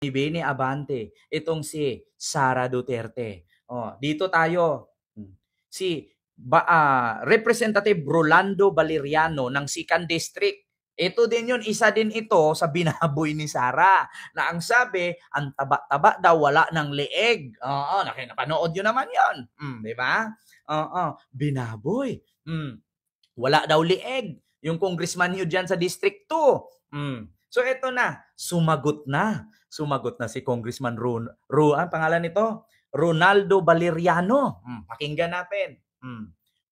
Bini Abante, itong si Sara Duterte. Dito tayo. Si Representative Rolando Valeriano ng 2nd District. Ito din yun, isa din ito sa binaboy ni Sara na ang sabi, ang taba-taba daw wala ng leeg. Napanood yun naman yun. Di ba? Binaboy. Wala daw leeg. Yung congressman nyo dyan sa District 2. So ito na, sumagot na. Sumagot na si Congressman pangalan nito? Ronaldo Valeriano. Pakinggan natin.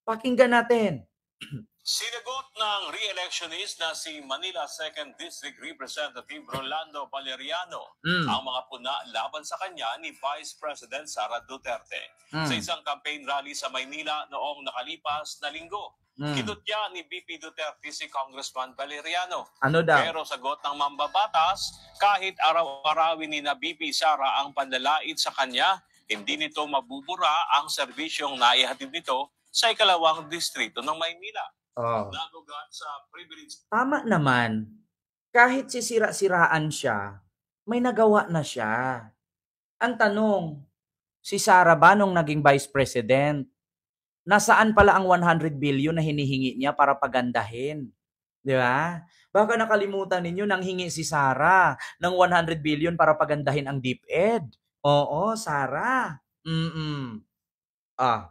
Pakinggan natin. Sinagot ng re-electionist na si Manila 2nd District Representative Rolando Valeriano ang mga puna laban sa kanya ni Vice President Sara Duterte sa isang campaign rally sa Maynila noong nakalipas na linggo. Kinutya ni BP Duterte si Congressman Valeriano. Ano daw? Pero sagot ng mambabatas, kahit araw-arawin ni na BP Sara ang panlalait sa kanya, hindi nito mabubura ang serbisyong naihatid nito sa ikalawang distrito ng Maynila. Nagugat sa privilege. Tama naman. Kahit sisira-siraan siya, may nagawa na siya. Ang tanong, si Sara ba nung naging Vice President, nasaan pala ang 100 billion na hinihingi niya para pagandahin? Di ba? Baka nakalimutan ninyo nang hingi si Sara ng 100 billion para pagandahin ang DepEd. Oo, Sara.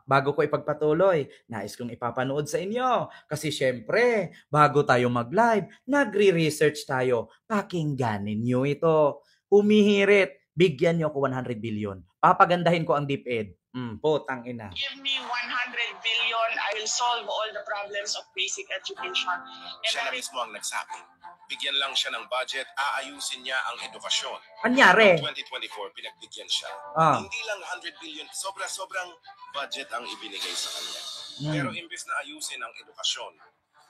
Bago ko ipagpatuloy, nais kong ipapanood sa inyo. Kasi syempre, bago tayo mag-live, nagre-research tayo. Pakingganin nyo ito. Humihirit, bigyan nyo ako 100 billion. Papagandahin ko ang DepEd. Putang ina. Give me 100 billion, I will solve all the problems of basic education. Siya na mismo ang nagsabi. Bigyan lang siya ng budget, aayusin niya ang edukasyon. Anyari? Noong 2024, pinagbigyan siya. Hindi lang 100 billion, sobrang budget ang ibinigay sa kanya. Pero imbes na ayusin ang edukasyon,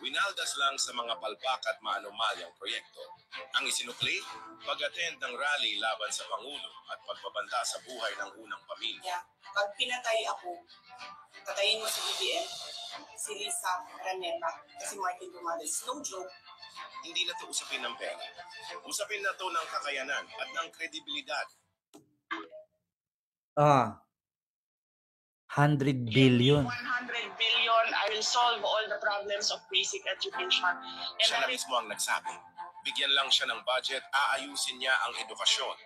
winaldas lang sa mga palpak at maanumalyang proyekto. Ang isinukli, pag-attend ng rally laban sa Pangulo at pagbabanta sa buhay ng unang pamilya. Pag pinatay ako, patayin mo si BBM, si Lisa Raneta, si Martin Romualdez. No joke. Hindi na ito usapin ng pera. Usapin na ito ng kakayanan at ng kredibilidad. 100 billion. 100 billion, I will solve all the problems of basic education. Siya na mismo ang nagsabi. Bigyan lang siya ng budget, aayusin niya ang edukasyon.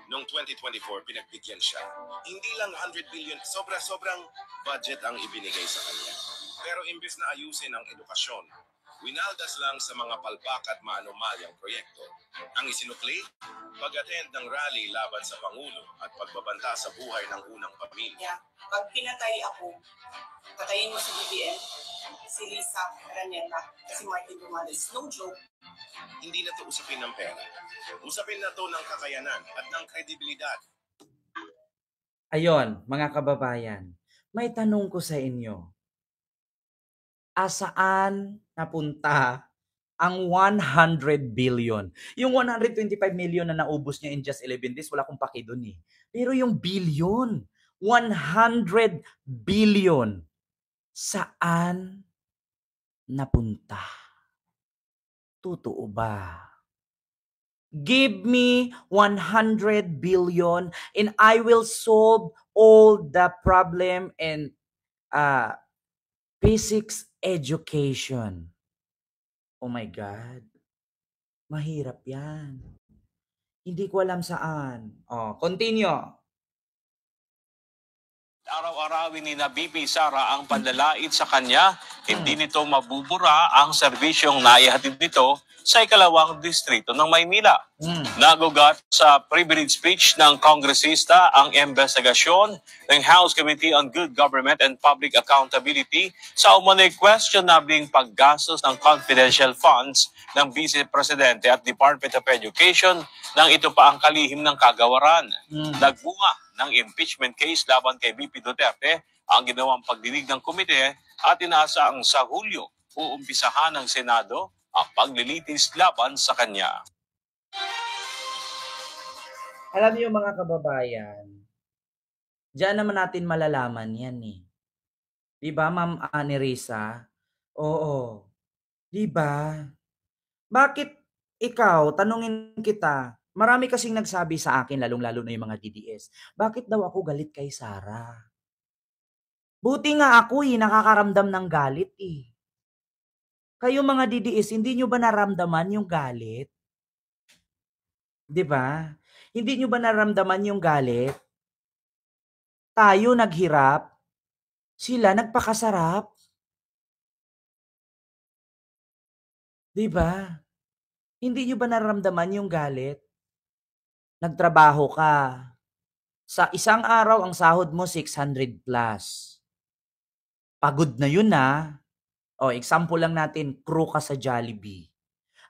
Noong 2024, pinagbigyan siya. Hindi lang 100 billion, sobrang budget ang ibinigay sa kanya. Pero imbes na ayusin ang edukasyon, winaldas lang sa mga palpak at maanumalyang proyekto. Ang isinukli, pag-attend ng rally laban sa Pangulo at pagbabanta sa buhay ng unang pamilya. Pag pinatay ako, patayin mo si BBM, si Lisa Raneta, si Martin Romualdez. No joke. Hindi na ito usapin ng pera. Usapin na ito ng kakayanan at ng kredibilidad. Ayon, mga kababayan, may tanong ko sa inyo. Asaan napunta ang 100 billion? Yung 125 million na naubos niya in just 11 days, wala akong paki dun eh. Pero yung billion, 100 billion, saan napunta? Totoo ba? Give me 100 billion and I will solve all the problem and physics education. Oh my God. Mahirap yan. Hindi ko alam saan. Continue. Araw-arawin ni na BP Sara ang panlalait sa kanya, hindi nito mabubura ang serbisyong naihatid nito sa ikalawang distrito ng Maynila. Nagugat sa privilege speech ng kongresista ang investigasyon ng House Committee on Good Government and Public Accountability sa umano'y questionabling paggastos ng confidential funds ng Vice Presidente at Department of Education nang ito pa ang kalihim ng kagawaran. Nagbunga ng impeachment case laban kay BP Duterte ang ginawang pagdinig ng komite at inaasang sa Hulyo uumpisahan ng Senado ang paglilitis laban sa kanya. Alam niyo mga kababayan, diyan naman natin malalaman yan eh. Diba, Ma'am Anirisa? Oo. Diba? Bakit ikaw, tanungin kita, Marami kasing nagsabi sa akin, lalong-lalo na yung mga DDS, bakit daw ako galit kay Sara? Buti nga ako nakakaramdam ng galit eh. Kayo mga DDS, hindi nyo ba naramdaman yung galit? 'Di ba? Hindi nyo ba naramdaman yung galit? Tayo naghirap, sila nagpakasarap. 'Di ba? Hindi nyo ba nararamdaman yung galit? Nagtrabaho ka. Sa isang araw, ang sahod mo 600 plus. Pagod na yun na. O, example lang natin, crew ka sa Jollibee.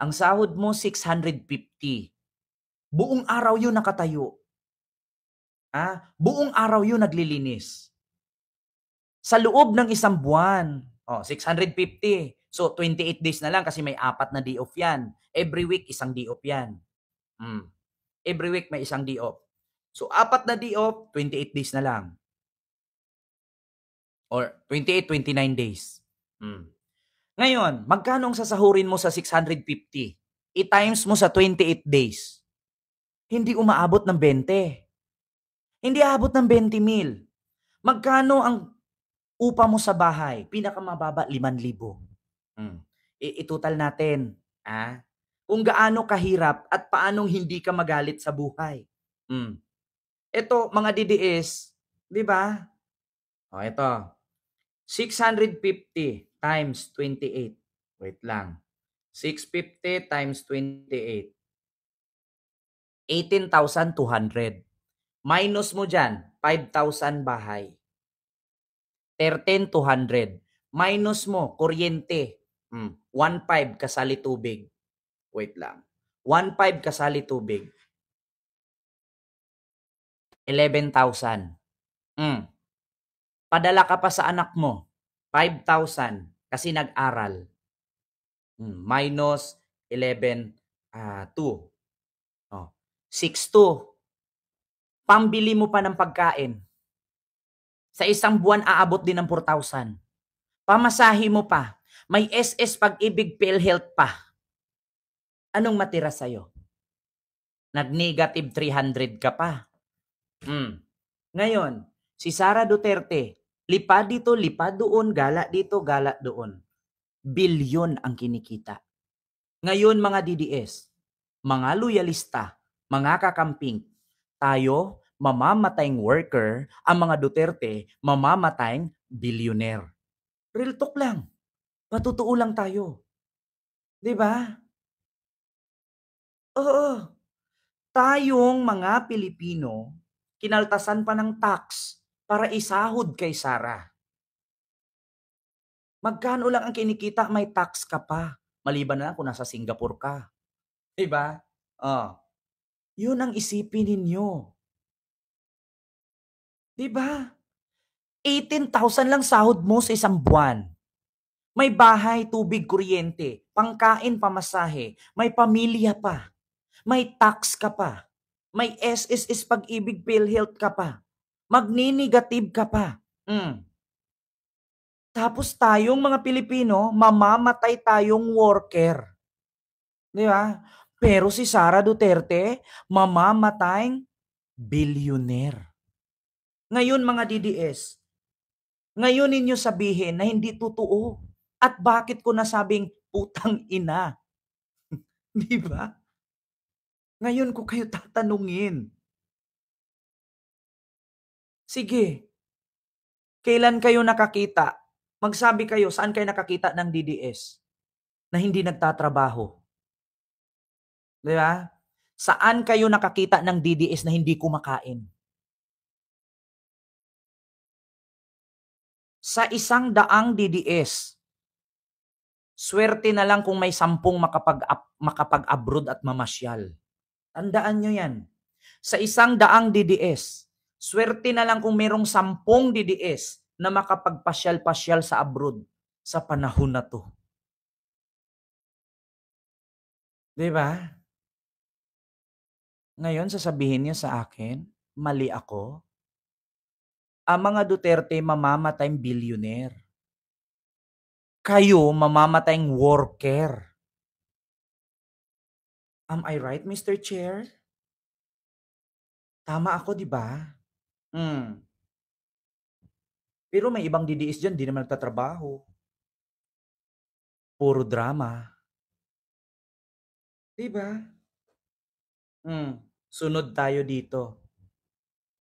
Ang sahod mo 650. Buong araw yun nakatayo. Buong araw yun naglilinis. Sa loob ng isang buwan, 650. So, 28 days na lang kasi may 4 na day off yan. Every week, isang day off yan. Every week, may isang day off. So, 4 na day off, 28 days na lang. Or 28, 29 days. Ngayon, magkano ang sasahurin mo sa 650? I-times mo sa 28 days. Hindi umaabot ng 20. Hindi aabot ng 20,000. Magkano ang upa mo sa bahay? Pinakamababa, 5,000. I-total natin. Kung gaano kahirap at paanong hindi ka magalit sa buhay. Ito, mga DDS, di ba? Ito. 650 times 28. Wait lang. 650 times 28. 18,200. Minus mo dyan, 5,000 bahay. 13,200. Minus mo, kuryente. 1,500 kasali tubig. Wait lang. 1,500 kasali tubig. 11,000. Padala ka pa sa anak mo. 5,000 kasi nag-aral. Minus 11, 2. 6,2. Pambili mo pa ng pagkain. Sa isang buwan, aabot din ng 4,000. Pamasahe mo pa. May SS Pag-ibig PhilHealth pa. Anong matira sa'yo? Nag-negative 300 ka pa. Ngayon, si Sara Duterte, lipad dito, lipad doon, gala dito, gala doon. Bilyon ang kinikita. Ngayon mga DDS, mga loyalista, mga kakamping, tayo, mamamatayang worker, ang mga Duterte, mamamatayang billionaire. Real talk lang. Patutuo lang tayo. 'Di ba? Oo. Tayong mga Pilipino, kinaltasan pa ng tax para isahod kay Sara. Magkano lang ang kinikita, may tax ka pa. Maliban na kung nasa Singapore ka. 'Di ba? Yun ang isipin ninyo. 'Di ba? 18,000 lang sahod mo sa isang buwan. May bahay, tubig, kuryente, pangkain, pamasahe, may pamilya pa, may tax ka pa, may SSS Pag-ibig PhilHealth ka pa, magni-negative ka pa. Tapos tayong mga Pilipino, mamamatay tayong worker. Di ba? Pero si Sara Duterte, mamamatayang billionaire. Ngayon mga DDS, ngayon ninyo sabihin na hindi totoo. At bakit ko nasabing putang ina? Di ba? Ngayon ko kayo tatanungin. Sige. Kailan kayo nakakita? Magsabi kayo, saan kayo nakakita ng DDS na hindi nagtatrabaho? Di ba? Saan kayo nakakita ng DDS na hindi kumakain? Sa 100 DDS, swerte na lang kung may 10 makapag-abroad at mamasyal. Tandaan nyo yan. Sa 100 DDS, swerte na lang kung merong 10 DDS na makapagpasyal-pasyal sa abroad sa panahon na to. Diba? Ngayon, sasabihin niyo sa akin, mali ako? Ang mga Duterte mamamatayang billionaire. Kayo mamamatayang worker. Am I right, Mr. Chair? Tama ako, di ba? Pero may ibang DDS dyan, di naman nagtatrabaho. Puro drama. Di ba? Sunod tayo dito.